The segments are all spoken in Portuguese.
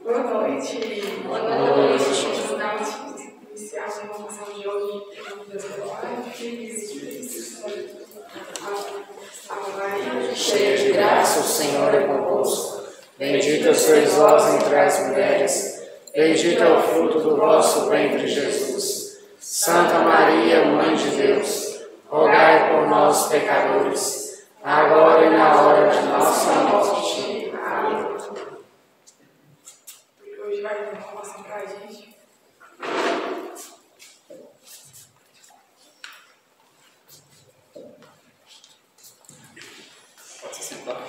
Boa noite. Boa noite. Vamos iniciar a informação de hoje em Deus cheia de graça, o Senhor é convosco. Bendita sois vós entre as mulheres, bendito é o fruto do vosso ventre, Jesus. Santa Maria, Mãe de Deus, rogai por nós, pecadores, agora e na hora de nossa morte. Amém. Hoje vai dar informação para a gente. Pode se sentar.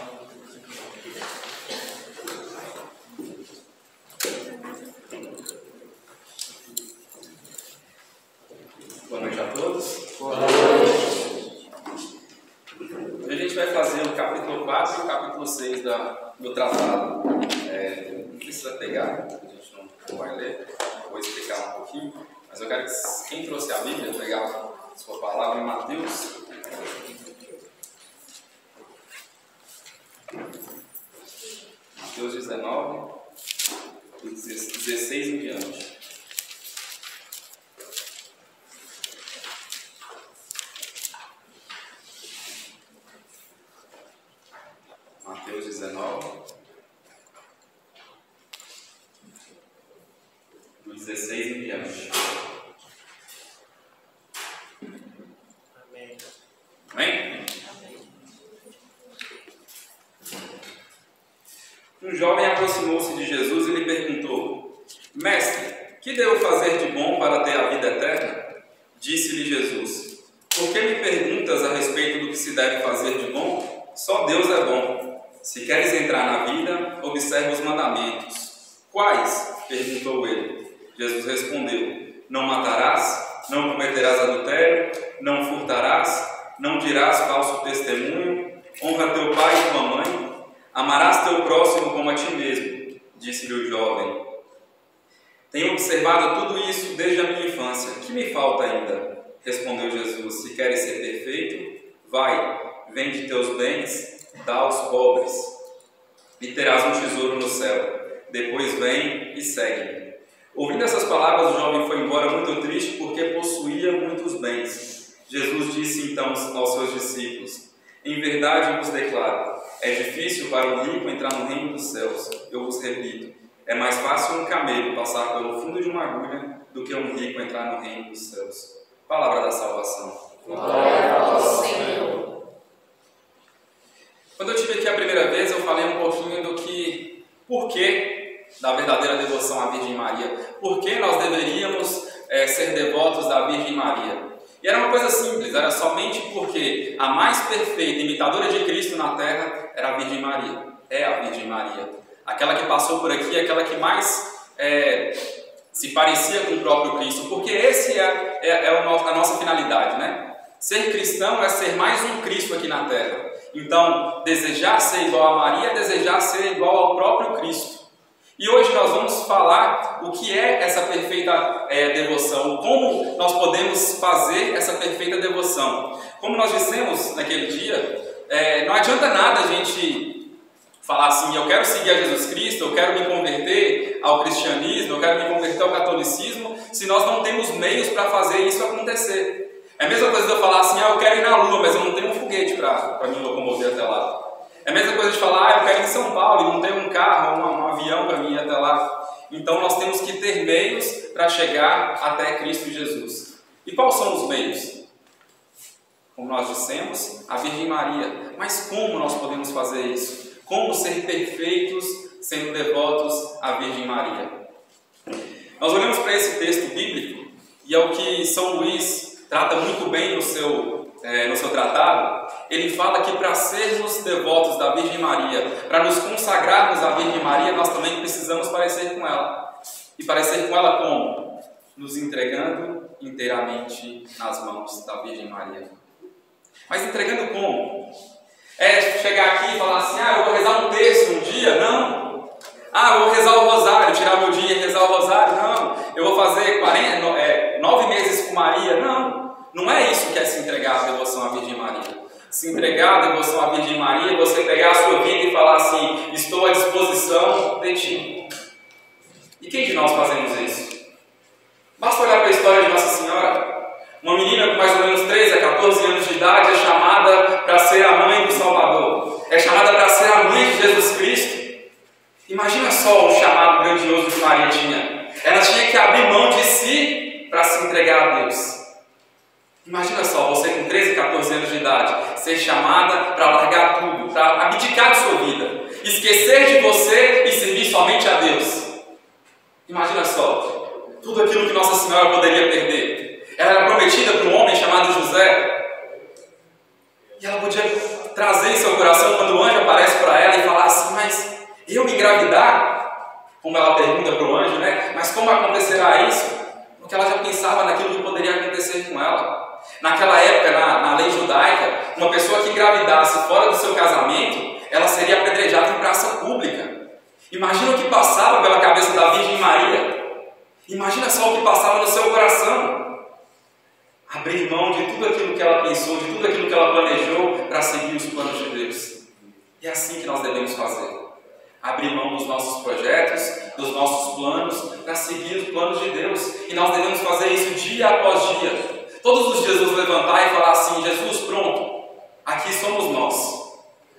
Boa noite a todos. Boa noite. Hoje a gente vai fazer o capítulo 4 e o capítulo 6 do tratado. Não precisa pegar, a gente não vai ler, eu vou explicar um pouquinho, mas eu quero que quem trouxe a Bíblia pegar a sua palavra em Mateus 19, do 16 em diante. Mateus 19, do 16 em diante. Amém. Amém? Um jovem aproximou-se de Jesus e lhe perguntou: Mestre, que devo fazer de bom para ter a vida eterna? Disse-lhe Jesus: Por que me perguntas a respeito do que se deve fazer de bom? Só Deus é bom. Se queres entrar na vida, observa os mandamentos. Quais? Perguntou ele. Jesus respondeu: Não matarás, não cometerás adultério, não furtarás, não dirás falso testemunho, honra teu pai e tua mãe, amarás teu próximo como a ti mesmo. Disse-lhe o jovem: Tenho observado tudo isso desde a minha infância. Que me falta ainda? Respondeu Jesus: Se queres ser perfeito, vai, vende teus bens, dá aos pobres, e terás um tesouro no céu. Depois vem e segue-me. Ouvindo essas palavras, o jovem foi embora muito triste, porque possuía muitos bens. Jesus disse então aos seus discípulos: Em verdade vos declaro, é difícil para o rico entrar no reino dos céus. Eu vos repito, é mais fácil um camelo passar pelo fundo de uma agulha do que um rico entrar no reino dos céus. Palavra da salvação. Glória ao Senhor. Quando eu estive aqui a primeira vez, eu falei um pouquinho do que, porquê da verdadeira devoção à Virgem Maria. Por que nós deveríamos ser devotos da Virgem Maria? E era uma coisa simples, era somente porque a mais perfeita imitadora de Cristo na Terra era a Virgem Maria. É a Virgem Maria. Aquela que passou por aqui, aquela que mais se parecia com o próprio Cristo. Porque esse é a nossa finalidade, né? Ser cristão é ser mais um Cristo aqui na Terra. Então, desejar ser igual a Maria é desejar ser igual ao próprio Cristo. E hoje nós vamos falar o que é essa perfeita devoção, como nós podemos fazer essa perfeita devoção. Como nós dissemos naquele dia, não adianta nada a gente falar assim: eu quero seguir a Jesus Cristo, eu quero me converter ao cristianismo, eu quero me converter ao catolicismo, se nós não temos meios para fazer isso acontecer. É a mesma coisa de eu falar assim: eu quero ir na Lua, mas eu não tenho um foguete para me locomover até lá. É a mesma coisa de falar: eu quero ir em São Paulo e não tenho um carro, um avião para mim ir até lá. Então nós temos que ter meios para chegar até Cristo Jesus. E quais são os meios? Como nós dissemos, a Virgem Maria. Mas como nós podemos fazer isso? Como ser perfeitos sendo devotos à Virgem Maria? Nós olhamos para esse texto bíblico e é o que São Luís trata muito bem no seu tratado. Ele fala que para sermos devotos da Virgem Maria, para nos consagrarmos à Virgem Maria, nós também precisamos parecer com ela. E parecer com ela como? Nos entregando inteiramente nas mãos da Virgem Maria. Mas entregando como? É chegar aqui e falar assim: eu vou rezar um terço um dia? Não. Eu vou rezar o rosário, tirar meu dia e rezar o rosário? Não. Eu vou fazer 9 meses com Maria? Não. Não é isso que é se entregar à devoção à Virgem Maria. Se entregar à devoção à Virgem Maria é você pegar a sua vida e falar assim: estou à disposição de ti. quem de nós fazemos isso? Basta olhar para a história de Nossa Senhora. Uma menina com mais ou menos 13 a 14 anos de idade é chamada para ser a mãe do Salvador. É chamada para ser a mãe de Jesus Cristo. Imagina só o chamado grandioso que Maria tinha. Ela tinha que abrir mão de si para se entregar a Deus. Imagina só, você com 13, 14 anos de idade, ser chamada para largar tudo, para abdicar de sua vida, esquecer de você e servir somente a Deus. Imagina só, tudo aquilo que Nossa Senhora poderia perder. Ela era prometida para um homem chamado José, e ela podia trazer em seu coração quando o anjo aparece para ela e falar assim: mas eu me engravidar? Como ela pergunta para o anjo, né? Mas como acontecerá isso? Porque ela já pensava naquilo que poderia acontecer com ela. Naquela época, na lei judaica, uma pessoa que engravidasse fora do seu casamento, ela seria apedrejada em praça pública. Imagina o que passava pela cabeça da Virgem Maria. Imagina só o que passava no seu coração. Abrir mão de tudo aquilo que ela pensou, de tudo aquilo que ela planejou para seguir os planos de Deus. E é assim que nós devemos fazer. Abrir mão dos nossos projetos, dos nossos planos, para seguir os planos de Deus. E nós devemos fazer isso dia após dia. Todos os dias nos levantar e falar assim: Jesus, pronto, aqui somos nós.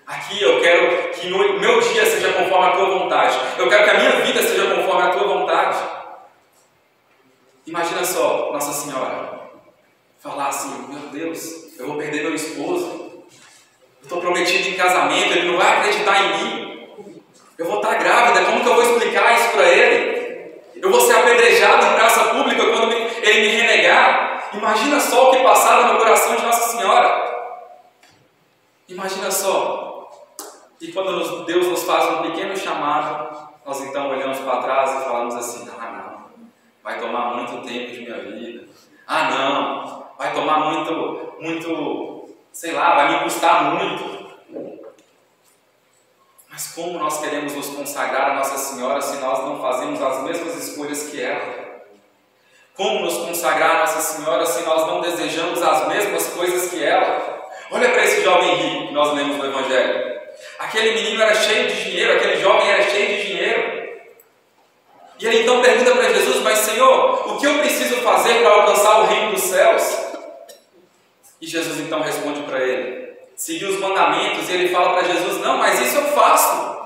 Aqui eu quero que o meu dia seja conforme a Tua vontade. Eu quero que a minha vida seja conforme a Tua vontade. Imagina só, Nossa Senhora falar assim: meu Deus, eu vou perder meu esposo. Eu estou prometido em casamento, ele não vai acreditar em mim. Eu vou estar grávida, como que eu vou explicar isso para ele? Eu vou ser apedrejado em praça pública quando ele me renegar. Imagina só o que passava no coração de Nossa Senhora. Imagina só. E quando Deus nos faz um pequeno chamado, nós então olhamos para trás e falamos assim: ah, não, vai tomar muito tempo de minha vida. Ah, não, vai tomar muito, sei lá, vai me custar muito. Mas como nós queremos nos consagrar a Nossa Senhora se nós não fazemos as mesmas escolhas que ela? Como nos consagrar a Nossa Senhora se nós não desejamos as mesmas coisas que ela? Olha para esse jovem rico que nós lemos no Evangelho. Aquele menino era cheio de dinheiro, aquele jovem era cheio de dinheiro. E ele então pergunta para Jesus: mas Senhor, o que eu preciso fazer para alcançar o reino dos céus? E Jesus então responde para ele: seguir os mandamentos. E ele fala para Jesus: não, mas isso eu faço.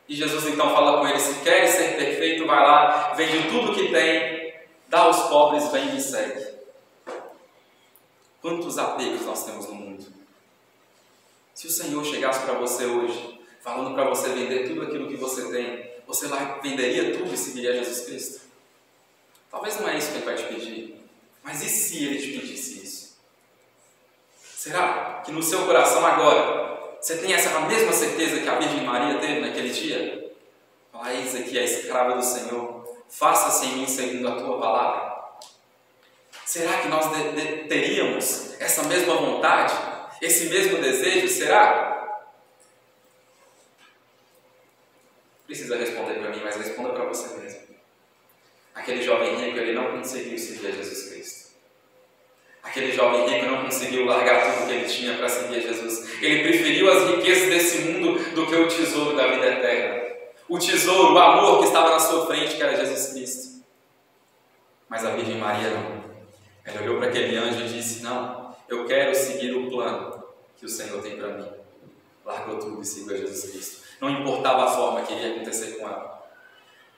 E Jesus então fala com ele: se queres ser perfeito, vai lá, vende tudo que tem, dá aos pobres, vem e me segue. Quantos apegos nós temos no mundo? Se o Senhor chegasse para você hoje, falando para você vender tudo aquilo que você tem, você lá venderia tudo e seguiria Jesus Cristo? Talvez não é isso que Ele vai te pedir. Mas e se Ele te pedisse isso? Será que no seu coração agora, você tem essa mesma certeza que a Virgem Maria teve naquele dia? Fala: eis aqui a escrava do Senhor. Faça-se em mim segundo a Tua palavra. Será que nós teríamos essa mesma vontade? Esse mesmo desejo? Será? Precisa responder para mim, mas responda para você mesmo. Aquele jovem rico, ele não conseguiu seguir a Jesus Cristo. Aquele jovem rico não conseguiu largar tudo que ele tinha para seguir a Jesus. Ele preferiu as riquezas desse mundo do que o tesouro da vida eterna. O tesouro, o amor que estava na sua frente, que era Jesus Cristo. Mas a Virgem Maria não. Ela olhou para aquele anjo e disse: não, eu quero seguir o plano que o Senhor tem para mim. Largou tudo e seguiu a Jesus Cristo. Não importava a forma que iria acontecer com ela.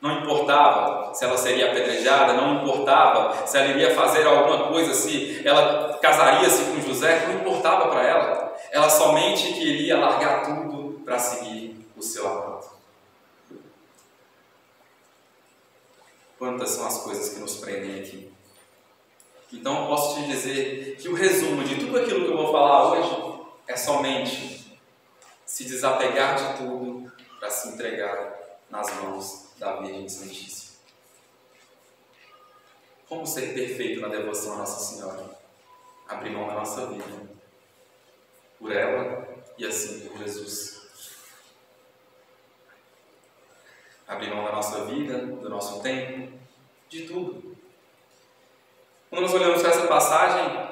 Não importava se ela seria apedrejada, não importava se ela iria fazer alguma coisa, se ela casaria-se com José, não importava para ela. Ela somente queria largar tudo para seguir o seu amado. Quantas são as coisas que nos prendem aqui? Então eu posso te dizer que o resumo de tudo aquilo que eu vou falar hoje é somente se desapegar de tudo para se entregar nas mãos da Virgem Santíssima. Como ser perfeito na devoção a Nossa Senhora? Abrir mão da nossa vida por ela e assim por Jesus. Abrir mão da nossa vida, do nosso tempo, de tudo. Quando nós olhamos para essa passagem,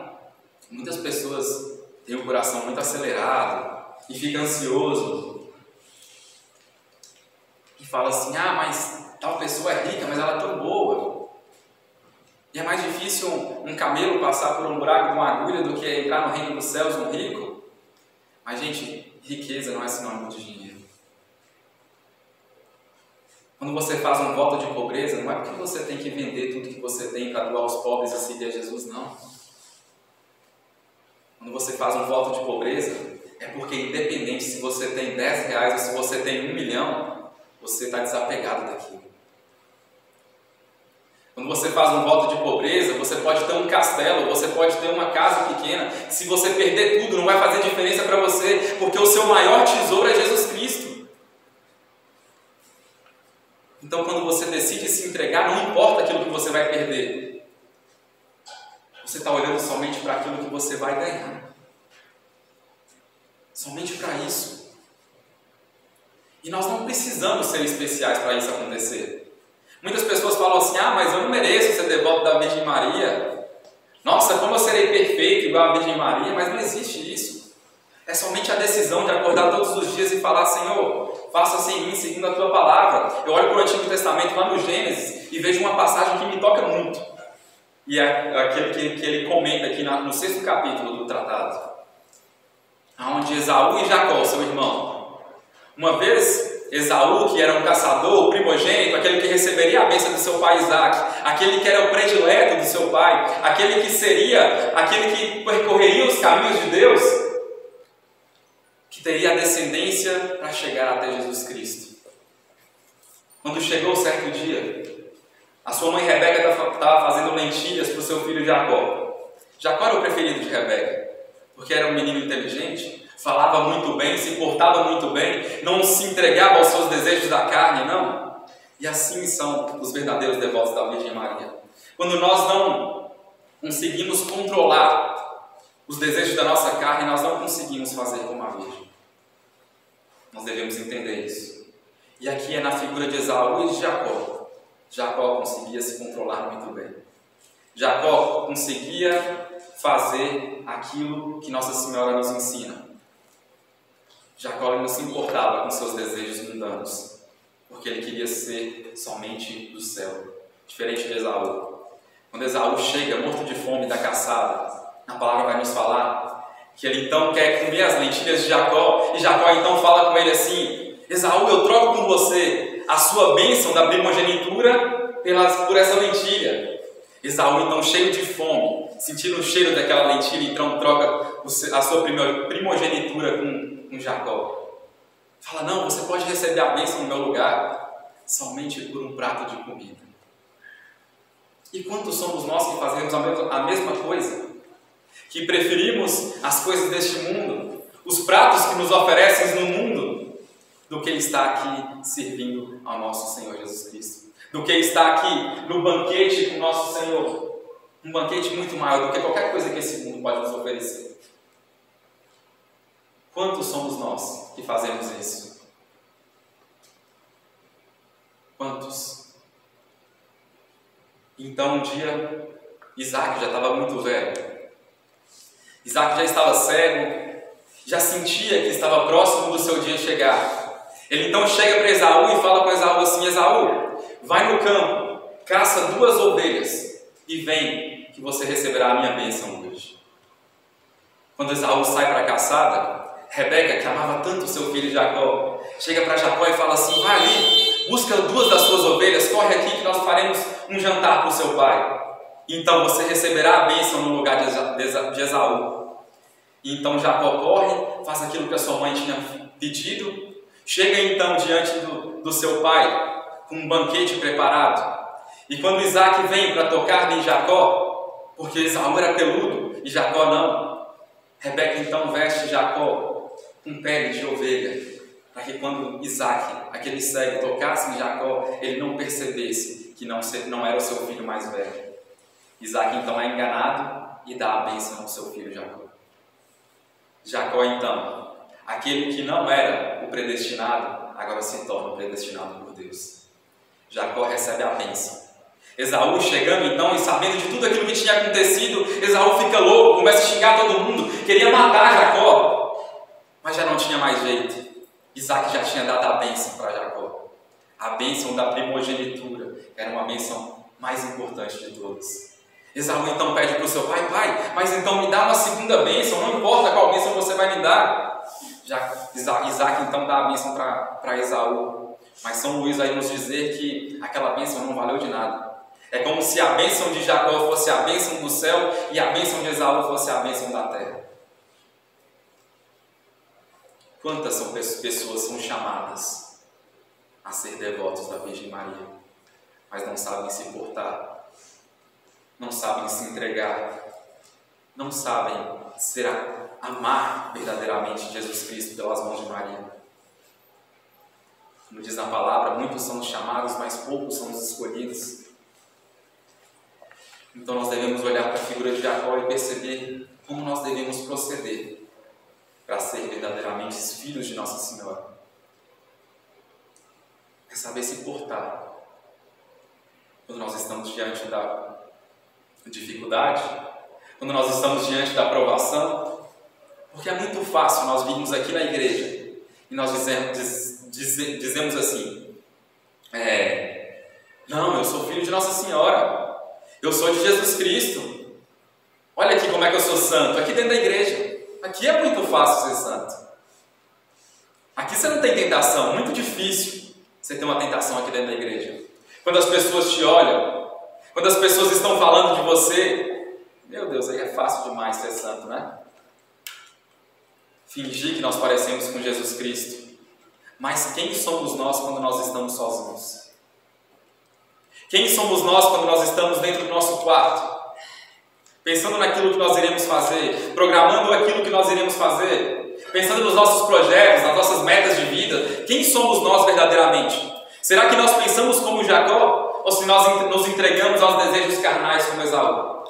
muitas pessoas têm o coração muito acelerado e ficam ansioso e falam assim: ah, mas Tal pessoa é rica, mas ela é tão boa. E é mais difícil um camelo passar por um buraco de uma agulha do que entrar no reino dos céus um rico. Mas, gente, riqueza não é sinônimo de dinheiro. Quando você faz um voto de pobreza, não é porque você tem que vender tudo que você tem para doar aos pobres e seguir a Jesus, não. Quando você faz um voto de pobreza, é porque independente se você tem 10 reais ou se você tem 1 milhão, você está desapegado daquilo. Quando você faz um voto de pobreza, você pode ter um castelo, você pode ter uma casa pequena. Se você perder tudo, não vai fazer diferença para você, porque o seu maior tesouro é Jesus Cristo. Então, quando você decide se entregar, não importa aquilo que você vai perder. Você está olhando somente para aquilo que você vai ganhar. Somente para isso. E nós não precisamos ser especiais para isso acontecer. Muitas pessoas falam assim, mas eu não mereço ser devoto da Virgem Maria. Nossa, como eu serei perfeito igual a Virgem Maria? Mas não existe isso. É somente a decisão de acordar todos os dias e falar, Senhor, faça-se em mim segundo a Tua palavra. Eu olho para o Antigo Testamento, lá no Gênesis, e vejo uma passagem que me toca muito. E é aquele que ele comenta aqui no 6º capítulo do tratado. Onde Esaú e Jacó, seu irmão. Uma vez, Esaú, que era um caçador, o primogênito, aquele que receberia a bênção do seu pai Isaac, aquele que era o predileto do seu pai, aquele que seria, aquele que percorreria os caminhos de Deus, que teria a descendência para chegar até Jesus Cristo. Quando chegou certo dia, a sua mãe Rebeca estava fazendo lentilhas para o seu filho Jacó. Jacó era o preferido de Rebeca, porque era um menino inteligente, falava muito bem, se portava muito bem, não se entregava aos seus desejos da carne, não. E assim são os verdadeiros devotos da Virgem Maria. Quando nós não conseguimos controlar os desejos da nossa carne, nós não conseguimos fazer como a Virgem. Nós devemos entender isso. E aqui é na figura de Esaú e de Jacó. Jacó conseguia se controlar muito bem. Jacó conseguia fazer aquilo que Nossa Senhora nos ensina. Jacó não se importava com seus desejos mundanos, porque ele queria ser somente do céu, diferente de Esaú. Quando Esaú chega morto de fome da caçada, a palavra vai nos falar que ele então quer comer as lentilhas de Jacó, e Jacó então fala com ele assim, Esaú, eu troco com você a sua bênção da primogenitura por essa lentilha. Esaú então cheio de fome, sentindo o cheiro daquela lentilha, então troca a sua primogenitura com Jacó. Fala, não, você pode receber a bênção no meu lugar, somente por um prato de comida. E quantos somos nós que fazemos a mesma coisa? Que preferimos as coisas deste mundo, os pratos que nos oferecem no mundo, do que estar aqui servindo ao nosso Senhor Jesus Cristo. Do que estar aqui no banquete com o nosso Senhor. Um banquete muito maior do que qualquer coisa que esse mundo pode nos oferecer. Quantos somos nós que fazemos isso? Quantos? Então um dia, Isaac já estava muito velho. Isaac já estava cego, já sentia que estava próximo do seu dia chegar. Ele então chega para Esaú e fala com Esaú assim, Esaú, vai no campo, caça 2 ovelhas e vem que você receberá a minha bênção hoje. Quando Esaú sai para a caçada, Rebeca, que amava tanto o seu filho Jacó, chega para Jacó e fala assim, vai ali, busca 2 das suas ovelhas, corre aqui que nós faremos um jantar para o seu pai. Então você receberá a bênção no lugar de Esaú. E então Jacó corre, faz aquilo que a sua mãe tinha pedido, chega então diante do seu pai com um banquete preparado. E quando Isaac vem para tocar em Jacó, porque Esaú era peludo e Jacó não, Rebeca então veste Jacó com pele de ovelha, para que quando Isaac, aquele cego, tocasse em Jacó, ele não percebesse que não era o seu filho mais velho. Isaac então é enganado e dá a bênção ao seu filho Jacó. Jacó então, aquele que não era o predestinado, agora se torna o predestinado por Deus. Jacó recebe a bênção. Esaú chegando então e sabendo de tudo aquilo que tinha acontecido, Esaú fica louco, começa a xingar todo mundo, queria matar Jacó, mas já não tinha mais jeito. Isaac já tinha dado a bênção para Jacó. A bênção da primogenitura era uma bênção mais importante de todas. Esaú então pede para o seu pai: pai, mas então me dá uma segunda bênção, não importa qual bênção você vai me dar. Já Isaac então dá a bênção para Esaú. Mas São Luís vai nos dizer que aquela bênção não valeu de nada. É como se a bênção de Jacó fosse a bênção do céu e a bênção de Esaú fosse a bênção da terra. Quantas pessoas são chamadas a ser devotos da Virgem Maria, mas não sabem se portar, não sabem se entregar, não sabem amar verdadeiramente Jesus Cristo pelas mãos de Maria. Como diz na palavra, muitos são os chamados, mas poucos são os escolhidos. Então nós devemos olhar para a figura de Jacó e perceber como nós devemos proceder para ser verdadeiramente os filhos de Nossa Senhora. É saber se portar quando nós estamos diante da dificuldade, quando nós estamos diante da provação, porque é muito fácil nós virmos aqui na igreja e nós dizemos assim: não, eu sou filho de Nossa Senhora, eu sou de Jesus Cristo, olha aqui como é que eu sou santo, aqui dentro da igreja. Aqui é muito fácil ser santo. Aqui você não tem tentação, muito difícil você ter uma tentação aqui dentro da igreja. Quando as pessoas te olham, quando as pessoas estão falando de você, meu Deus, aí é fácil demais ser santo, né? Fingir que nós parecemos com Jesus Cristo. Mas quem somos nós quando nós estamos sozinhos? Quem somos nós quando nós estamos dentro do nosso quarto? Pensando naquilo que nós iremos fazer, programando aquilo que nós iremos fazer, pensando nos nossos projetos, nas nossas metas de vida. Quem somos nós verdadeiramente? Será que nós pensamos como Jacó? Ou se nós nos entregamos aos desejos carnais como Esaú?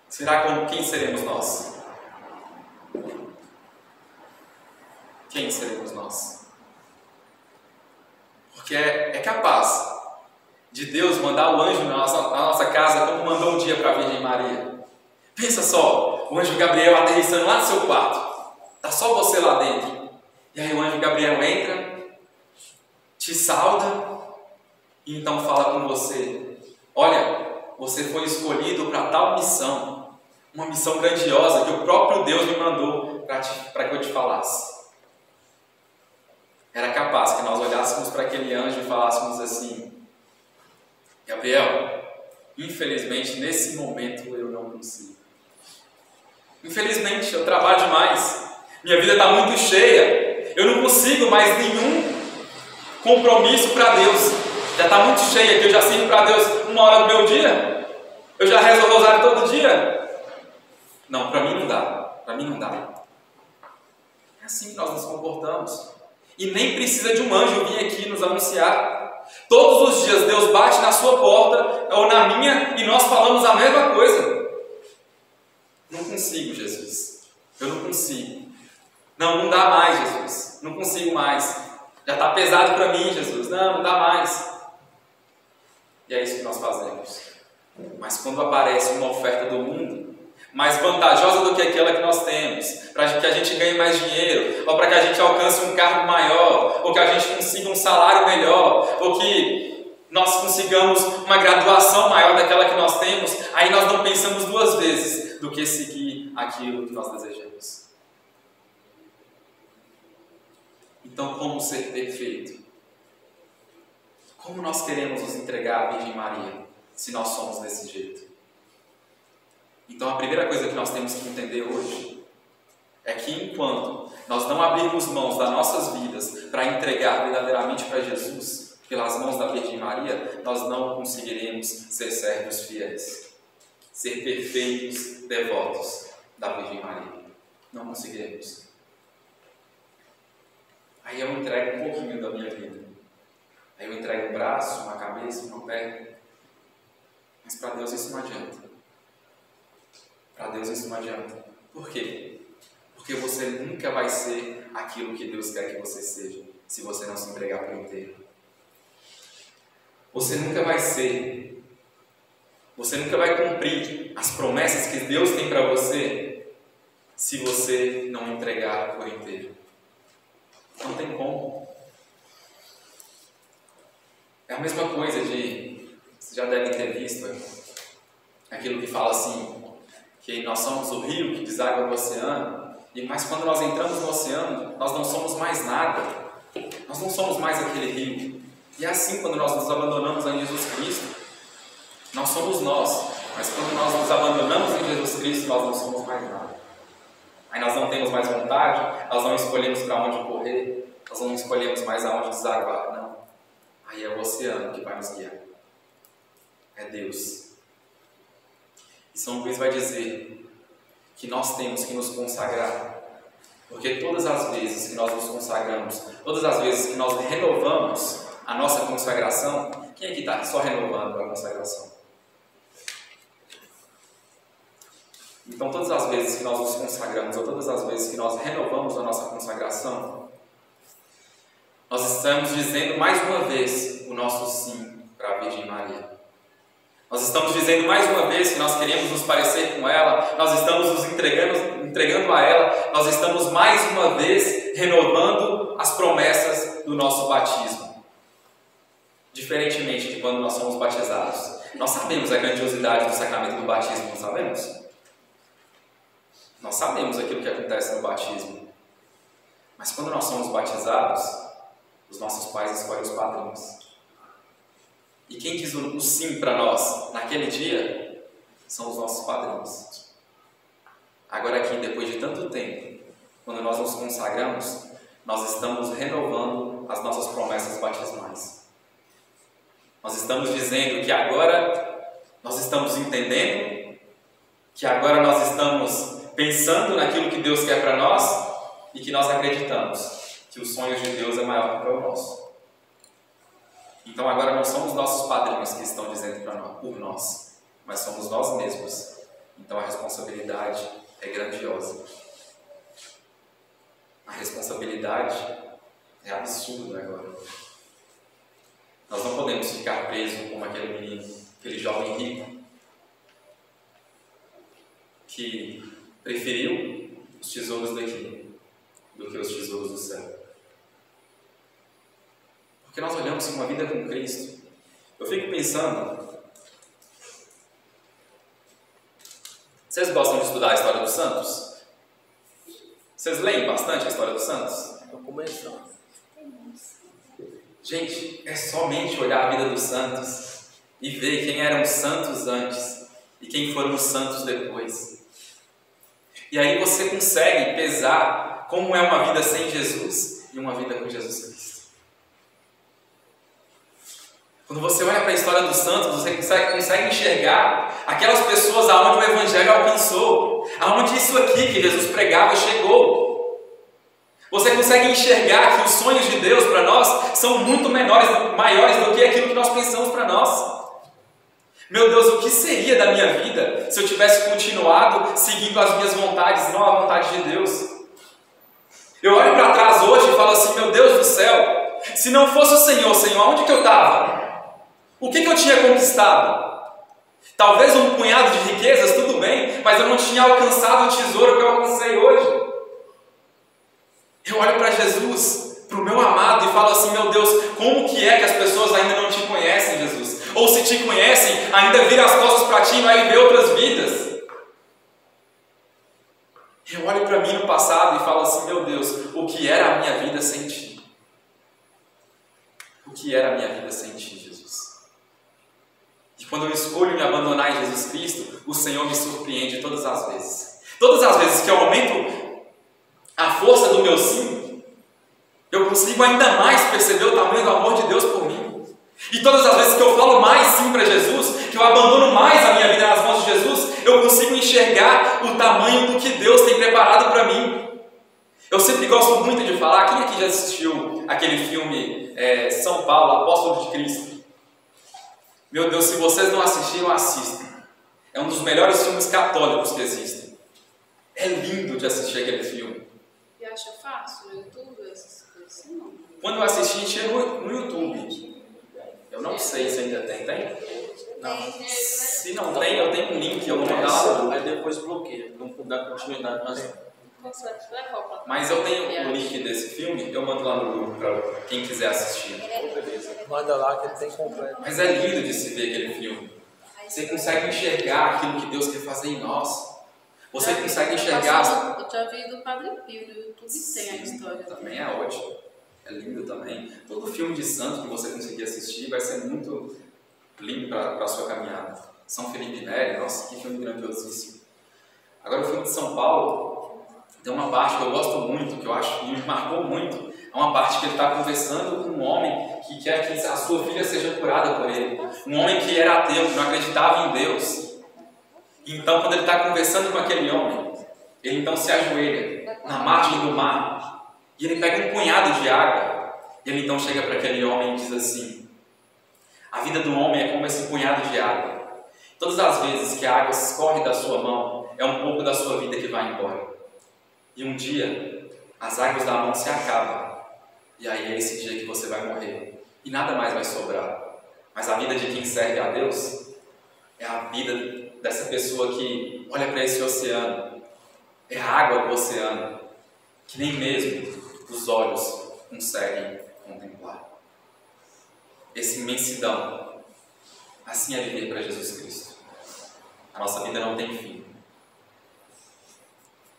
Será quem seremos nós? Quem seremos nós? Porque é capaz de Deus mandar o anjo na nossa casa, como mandou um dia para a Virgem Maria. Pensa só, o anjo Gabriel aterrissando lá no seu quarto. Está só você lá dentro. E aí o anjo Gabriel entra, te sauda e então fala com você: olha, você foi escolhido para tal missão. Uma missão grandiosa que o próprio Deus me mandou para que eu te falasse. Era capaz que nós olhássemos para aquele anjo e falássemos assim: Gabriel, infelizmente nesse momento eu não consigo. Infelizmente eu trabalho demais, minha vida está muito cheia, eu não consigo mais nenhum compromisso para Deus. Já está muito cheia, que eu já sirvo para Deus 1 hora do meu dia, eu já rezo o rosário todo dia. Não, para mim não dá, para mim não dá. É assim que nós nos comportamos. E nem precisa de um anjo vir aqui nos anunciar. Todos os dias Deus bate na sua porta ou na minha e nós falamos a mesma coisa. Não consigo, Jesus. Eu não consigo. Não dá mais, Jesus. Não consigo mais. Já está pesado para mim, Jesus. Não dá mais. E é isso que nós fazemos. Mas quando aparece uma oferta do mundo, mais vantajosa do que aquela que nós temos, para que a gente ganhe mais dinheiro, ou para que a gente alcance um cargo maior, ou que a gente consiga um salário melhor, ou que nós consigamos uma graduação maior daquela que nós temos, aí nós não pensamos 2 vezes do que seguir aquilo que nós desejamos. Então, como ser perfeito? Como nós queremos nos entregar à Virgem Maria, se nós somos desse jeito? Então a primeira coisa que nós temos que entender hoje é que enquanto nós não abrirmos mãos das nossas vidas para entregar verdadeiramente para Jesus, pelas mãos da Virgem Maria, nós não conseguiremos ser servos fiéis, ser perfeitos devotos da Virgem Maria. Não conseguiremos. Aí eu entrego um pouquinho da minha vida. Aí eu entrego um braço, uma cabeça, uma perna. Mas para Deus isso não adianta. Para Deus isso não adianta. Por quê? Porque você nunca vai ser aquilo que Deus quer que você seja, se você não se entregar por inteiro. Você nunca vai ser, você nunca vai cumprir as promessas que Deus tem para você, se você não entregar por inteiro. Não tem como. a mesma coisa de, vocês já devem ter visto aquilo que fala assim, que nós somos o rio que deságua no oceano, mas quando nós entramos no oceano, nós não somos mais nada, nós não somos mais aquele rio. E é assim quando nós nos abandonamos em Jesus Cristo, nós somos nós, mas quando nós nos abandonamos em Jesus Cristo, nós não somos mais nada. Aí nós não temos mais vontade, nós não escolhemos para onde correr, nós não escolhemos mais aonde desaguar, não. Aí é o oceano que vai nos guiar. É Deus. E São Luís vai dizer que nós temos que nos consagrar, porque todas as vezes que nós nos consagramos, todas as vezes que nós renovamos a nossa consagração, quem é que está só renovando a consagração? Então, todas as vezes que nós nos consagramos, ou todas as vezes que nós renovamos a nossa consagração, nós estamos dizendo mais uma vez o nosso sim para a Virgem Maria. Nós estamos dizendo mais uma vez que nós queremos nos parecer com ela, nós estamos nos entregando a ela, nós estamos mais uma vez renovando as promessas do nosso batismo. Diferentemente de quando nós somos batizados. Nós sabemos a grandiosidade do sacramento do batismo, não sabemos? Nós sabemos aquilo que acontece no batismo. Mas quando nós somos batizados, os nossos pais escolhem os padrinhos. E quem diz o sim para nós naquele dia são os nossos padrinhos. Agora aqui, depois de tanto tempo, quando nós nos consagramos, nós estamos renovando as nossas promessas batismais. Nós estamos dizendo que agora nós estamos entendendo, que agora nós estamos pensando naquilo que Deus quer para nós e que nós acreditamos que os sonhos de Deus é maior que o nosso. Então agora não somos nossos padrinhos que estão dizendo por nós, mas somos nós mesmos. Então a responsabilidade é grandiosa. A responsabilidade é absurda agora. Nós não podemos ficar presos como aquele menino, aquele jovem rico, que preferiu os tesouros daqui do que os tesouros do céu. Porque nós olhamos uma vida com Cristo. Eu fico pensando, vocês gostam de estudar a história dos santos? Vocês leem bastante a história dos santos? Estou começando. Gente, é somente olhar a vida dos santos e ver quem eram os santos antes e quem foram os santos depois. E aí você consegue pesar como é uma vida sem Jesus e uma vida com Jesus Cristo. Quando você olha para a história dos santos, você consegue enxergar aquelas pessoas aonde o Evangelho alcançou, aonde isso aqui que Jesus pregava chegou. Você consegue enxergar que os sonhos de Deus para nós são muito maiores do que aquilo que nós pensamos para nós. Meu Deus, o que seria da minha vida se eu tivesse continuado seguindo as minhas vontades, não a vontade de Deus? Eu olho para trás hoje e falo assim, meu Deus do céu, se não fosse o Senhor, onde que eu estava? O que eu tinha conquistado? Talvez um punhado de riquezas, tudo bem, mas eu não tinha alcançado o tesouro que eu alcancei hoje. Eu olho para Jesus, para o meu amado, e falo assim, meu Deus, como que é que as pessoas ainda não te conhecem, Jesus? Ou se te conhecem, ainda viram as costas para ti e vai viver outras vidas. Eu olho para mim no passado e falo assim, meu Deus, o que era a minha vida sem ti? O que era a minha vida sem ti, Jesus? E quando eu escolho me abandonar em Jesus Cristo, o Senhor me surpreende todas as vezes. Todas as vezes que eu aumento a força do meu sim, eu consigo ainda mais perceber o tamanho do amor de Deus por mim. E todas as vezes que eu falo mais sim para Jesus, que eu abandono mais a minha vida nas mãos de Jesus, eu consigo enxergar o tamanho do que Deus tem preparado para mim. Eu sempre gosto muito de falar, quem aqui já assistiu aquele filme São Paulo, Apóstolo de Cristo? Meu Deus, se vocês não assistiram, assistam. É um dos melhores filmes católicos que existem. É lindo de assistir aquele filme. E acha fácil no YouTube essas coisas? Não. Quando eu assisti, tinha no YouTube. Eu não sei se ainda tem. Tem? Não. Se não tem, eu tenho um link, eu vou mandar lá. Mas depois bloqueia, não dá continuidade. Mas Mas eu tenho o link desse filme, eu mando lá no grupo para quem quiser assistir. Manda lá que ele tem completo. Mas é lindo de se ver aquele filme. Você consegue enxergar aquilo que Deus quer fazer em nós. Você consegue enxergar... Eu já vi do Padre Pio, no YouTube tem a história. Também é ótimo. É lindo também. Todo filme de santo que você conseguir assistir vai ser muito lindo para a sua caminhada. São Felipe Neri, nossa, que filme grandiosíssimo. Agora o filme de São Paulo tem uma parte que eu gosto muito, que eu acho que me marcou muito. É uma parte que ele está conversando com um homem que quer que a sua filha seja curada por ele. Um homem que era ateu, que não acreditava em Deus. Então, quando ele está conversando com aquele homem, ele então se ajoelha na margem do mar e ele pega um punhado de água e ele então chega para aquele homem e diz assim: a vida do homem é como esse punhado de água. Todas as vezes que a água escorre da sua mão, é um pouco da sua vida que vai embora. E um dia, as águas da mão se acabam. E aí é esse dia que você vai morrer. E nada mais vai sobrar. Mas a vida de quem serve a Deus é a vida dessa pessoa que olha para esse oceano. É a água do oceano que nem mesmo os olhos conseguem contemplar. Essa imensidão, assim é viver para Jesus Cristo. A nossa vida não tem fim.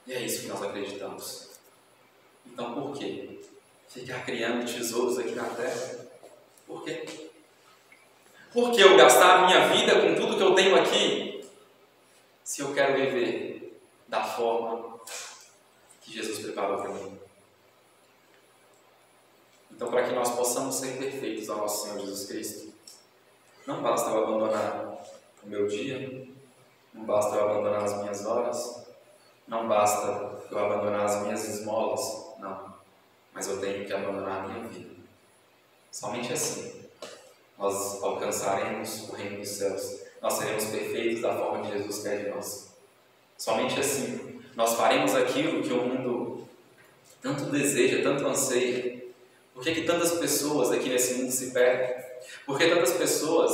E é isso que nós acreditamos. Então por quê? Ficar criando tesouros aqui na terra? Por quê? Por que eu gastar a minha vida com tudo que eu tenho aqui, se eu quero viver da forma que Jesus preparou para mim? Então, para que nós possamos ser perfeitos ao nosso Senhor Jesus Cristo, não basta eu abandonar o meu dia, não basta eu abandonar as minhas horas, não basta eu abandonar as minhas esmolas, não. Mas eu tenho que abandonar a minha vida. Somente assim nós alcançaremos o reino dos céus. Nós seremos perfeitos da forma que Jesus quer de nós. Somente assim nós faremos aquilo que o mundo tanto deseja, tanto anseia. Por que tantas pessoas aqui nesse mundo se perdem? Por que tantas pessoas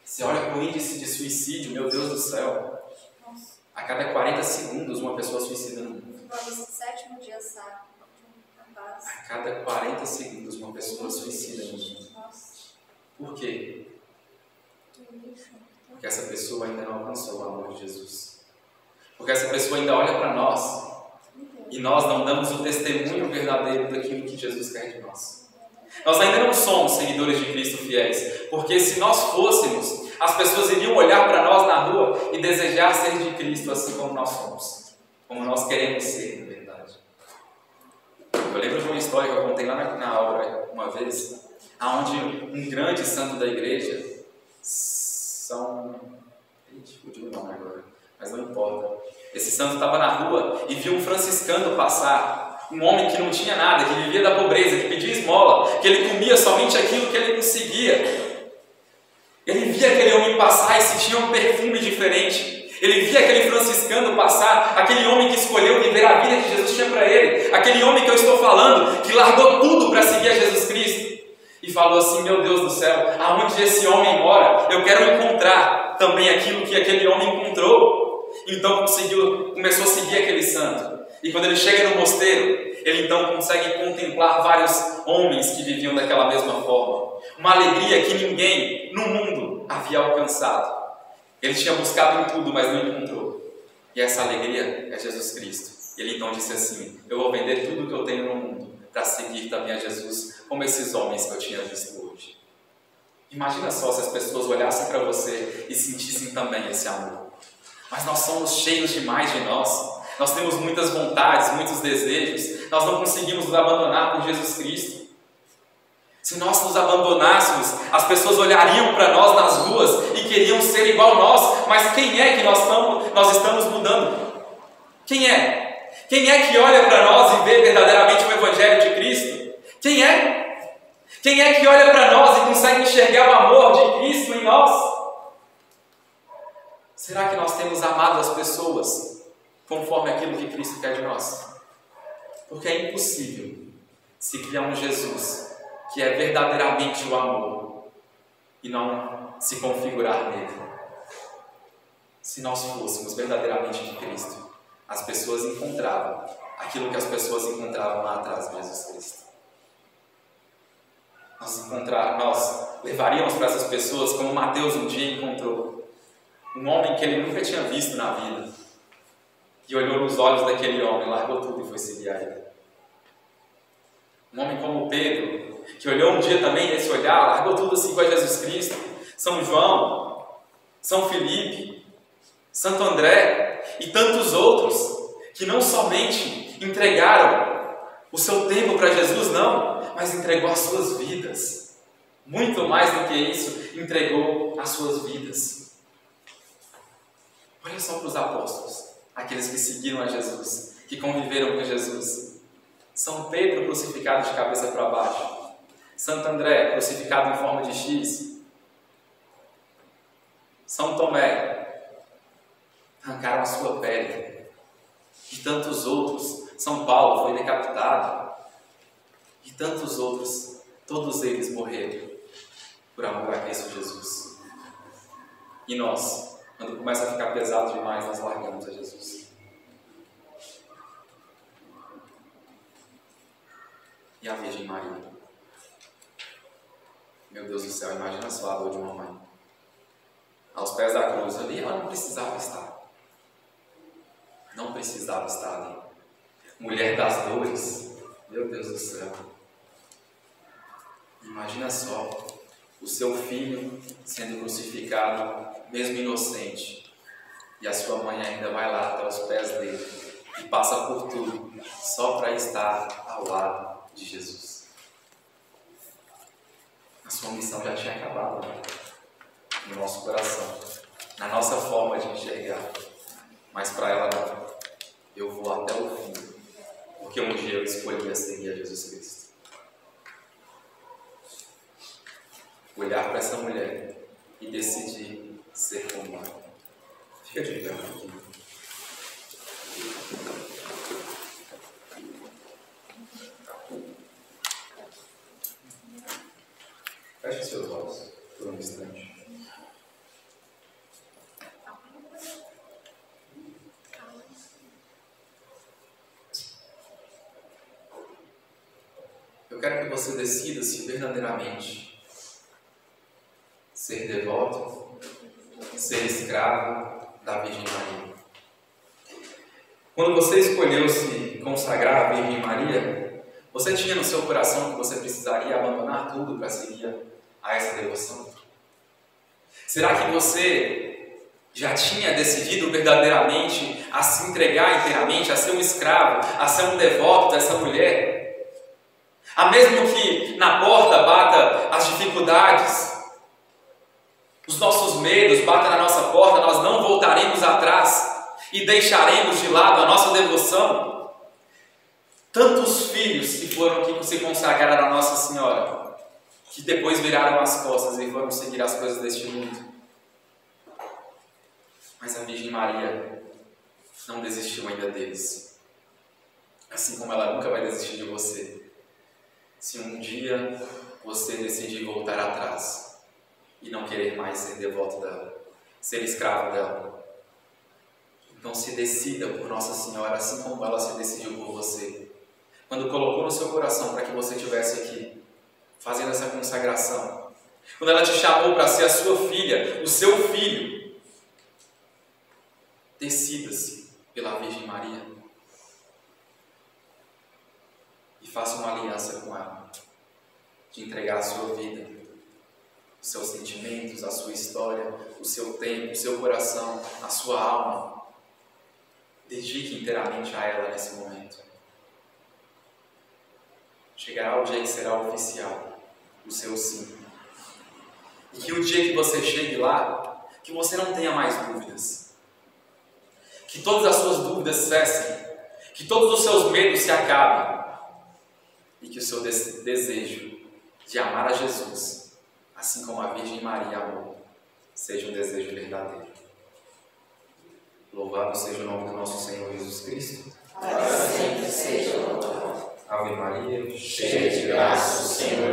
se olham para o índice de suicídio, meu Deus do céu? A cada 40 segundos uma pessoa suicida no mundo. Sétimo dia, sabe? A cada 40 segundos uma pessoa suicida no mundo. Por quê? Porque essa pessoa ainda não alcançou o amor de Jesus. Porque essa pessoa ainda olha para nós e nós não damos o testemunho verdadeiro daquilo que Jesus quer de nós. Nós ainda não somos seguidores de Cristo fiéis, porque se nós fôssemos, as pessoas iriam olhar para nós na rua e desejar ser de Cristo assim como nós somos, como nós queremos ser, na verdade. Eu lembro de uma história que eu contei lá na obra uma vez, onde um grande santo da igreja, fugiu o nome agora, mas não importa. Esse santo estava na rua e viu um franciscano passar, um homem que não tinha nada, que vivia da pobreza, que pedia esmola, que ele comia somente aquilo que ele conseguia. Ele via aquele homem passar e sentia um perfume diferente. Ele via aquele franciscano passar, aquele homem que escolheu viver a vida que Jesus tinha para ele, aquele homem que eu estou falando, que largou tudo para seguir a Jesus Cristo. E falou assim: meu Deus do céu, aonde esse homem mora, eu quero encontrar também aquilo que aquele homem encontrou. Então começou a seguir aquele santo. E quando ele chega no mosteiro, ele então consegue contemplar vários homens que viviam daquela mesma forma. Uma alegria que ninguém no mundo havia alcançado. Ele tinha buscado em tudo, mas não encontrou. E essa alegria é Jesus Cristo. Ele então disse assim: eu vou vender tudo que eu tenho no mundo para seguir também a Jesus, como esses homens que eu tinha visto hoje. Imagina só se as pessoas olhassem para você e sentissem também esse amor. Mas nós somos cheios demais de nós. Nós temos muitas vontades, muitos desejos. Nós não conseguimos nos abandonar por Jesus Cristo. Se nós nos abandonássemos, as pessoas olhariam para nós nas ruas e queriam ser igual nós. Mas quem é que nós estamos mudando? Quem é? Quem é que olha para nós e vê verdadeiramente o Evangelho de Cristo? Quem é? Quem é que olha para nós e consegue enxergar o amor de Cristo em nós? Será que nós temos amado as pessoas conforme aquilo que Cristo quer de nós? Porque é impossível se criar um Jesus que é verdadeiramente o amor e não se configurar nele. Se nós fôssemos verdadeiramente de Cristo, as pessoas encontravam aquilo que as pessoas encontravam lá atrás de Jesus Cristo. Nós levaríamos para essas pessoas como Mateus um dia encontrou. Um homem que ele nunca tinha visto na vida. E olhou nos olhos daquele homem, largou tudo e foi seguir a ele. Um homem como Pedro, que olhou um dia também nesse olhar, largou tudo assim com Jesus Cristo. São João, São Filipe, Santo André e tantos outros que não somente entregaram o seu tempo para Jesus, não, mas entregou as suas vidas. Muito mais do que isso, entregou as suas vidas. Olha só para os apóstolos, aqueles que seguiram a Jesus, que conviveram com Jesus. São Pedro crucificado de cabeça para baixo. Santo André crucificado em forma de X. São Tomé arrancaram a sua pele. E tantos outros. São Paulo foi decapitado. E tantos outros. Todos eles morreram por amor a Cristo Jesus. E nós, quando começa a ficar pesado demais, nós largamos a Jesus. E a Virgem Maria? Meu Deus do céu, imagina só a dor de uma mãe. Aos pés da cruz ali, ela não precisava estar. Não precisava estar ali. Mulher das dores, meu Deus do céu. Imagina só o seu filho sendo crucificado, mesmo inocente. E a sua mãe ainda vai lá até os pés dele e passa por tudo, só para estar ao lado de Jesus. A sua missão já tinha acabado, né? No nosso coração, na nossa forma de enxergar. Mas para ela não. Eu vou até o fim, porque um dia eu escolhi seguir a Jesus Cristo. Olhar para essa mulher e decidir ser como ela. Fica de pé um pouquinho. Feche seus olhos por um instante. Eu quero que você decida se verdadeiramente ser devoto, ser escravo da Virgem Maria. Quando você escolheu se consagrar à Virgem Maria, você tinha no seu coração que você precisaria abandonar tudo para seguir a essa devoção? Será que você já tinha decidido verdadeiramente a se entregar inteiramente, a ser um escravo, a ser um devoto dessa mulher? A mesmo que na porta bata as dificuldades, os nossos medos batam na nossa porta, nós não voltaremos atrás e deixaremos de lado a nossa devoção. Tantos filhos que foram que se consagraram a Nossa Senhora, que depois viraram as costas e foram seguir as coisas deste mundo. Mas a Virgem Maria não desistiu ainda deles. Assim como ela nunca vai desistir de você. Se um dia você decidir voltar atrás e não querer mais ser devoto dela, ser escravo dela, então se decida por Nossa Senhora, assim como ela se decidiu por você. Quando colocou no seu coração para que você estivesse aqui, fazendo essa consagração. Quando ela te chamou para ser a sua filha, o seu filho. Decida-se pela Virgem Maria. E faça uma aliança com ela. De entregar a sua vida, os seus sentimentos, a sua história, o seu tempo, o seu coração, a sua alma. Dedique inteiramente a ela nesse momento. Chegará o dia que será oficial, o seu sim. E que o dia que você chegue lá, que você não tenha mais dúvidas. Que todas as suas dúvidas cessem. Que todos os seus medos se acabem. E que o seu desejo de amar a Jesus, assim como a Virgem Maria amou, seja um desejo verdadeiro. Louvado seja o nome do nosso Senhor Jesus Cristo. Para sempre seja louvado. Ave Maria, cheia de graça, o Senhor